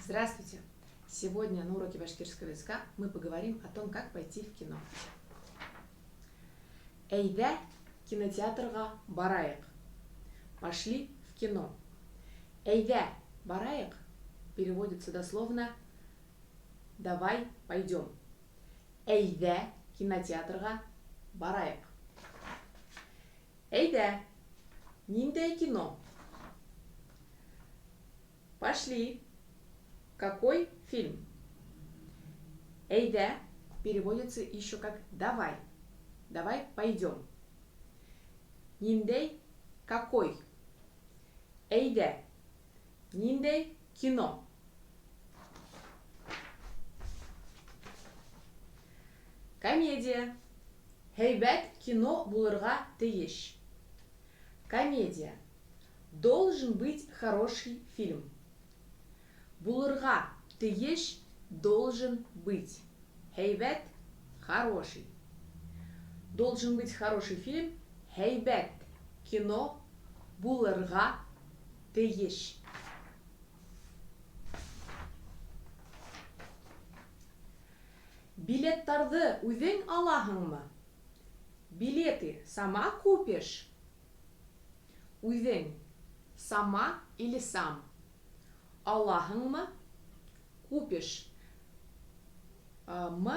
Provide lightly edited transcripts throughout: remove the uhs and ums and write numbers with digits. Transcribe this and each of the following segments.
Здравствуйте! Сегодня на уроке башкирского языка мы поговорим о том, как пойти в кино. Әйдә кинотеатрға барайық. Пошли в кино. Әйдә барайық переводится дословно «давай пойдем». Әйдә кинотеатрға барайық. Әйдә, ниндәй кино? Пошли. Какой фильм? Әйдә переводится еще как «давай». Давай пойдем. Ниндәй какой? Әйдә, ниндәй кино? Комедия. Һәйбәт кино булырга тиеш. Комедия. Должен быть хороший фильм. Булырга тиеш должен быть. Һәйбәт хороший. Должен быть хороший фильм. Һәйбәт кино булырга тиеш. Билеттарды үзең алаһыңмы? Билеты сама купишь? Үзең сама или сам? Алаһыңмы? Купишь. М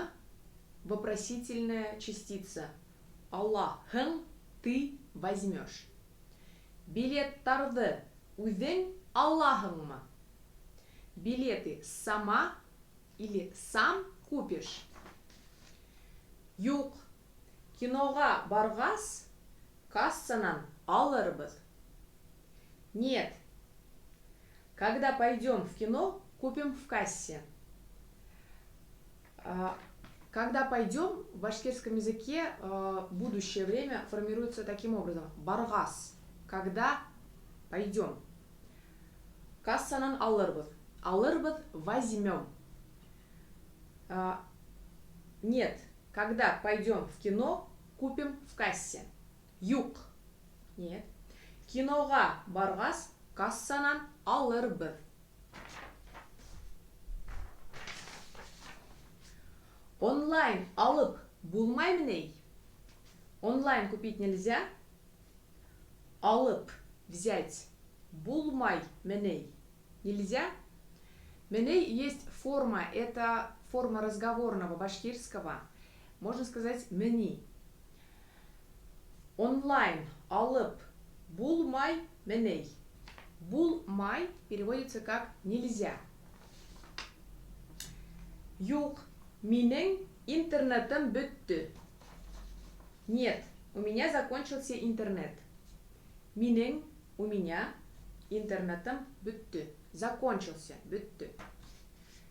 вопросительная частица. Алаһың ты возьмешь. Билеттарды үзең алаһыңмы? Билеты сама или сам купишь? Юк. Киноға баргас, кассанан алырбыз. Нет. Когда пойдем в кино, купим в кассе. Когда пойдем, в башкирском языке будущее время формируется таким образом. Баргас. Когда пойдем. Кассанан алырбыз. Алырбыз возьмем. Нет. Когда пойдем в кино, купим в кассе. Юк. Нет. Киноға баргас, кассанан алырбыз. Онлайн алып булмаймыни? Онлайн купить нельзя. Алып, взять. Булмай меней. Нельзя. Меней есть форма, это форма разговорного башкирского. Можно сказать мени. Онлайн алып булмай меней. Булмай переводится как нельзя. Юк, минең интернетым бөтті. Нет, у меня закончился интернет. Минең, у меня, интернетым бөтті. Закончился, бөтті.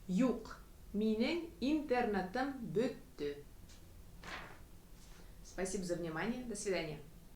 Юк, минең интернетым бөтті. Спасибо за внимание. До свидания.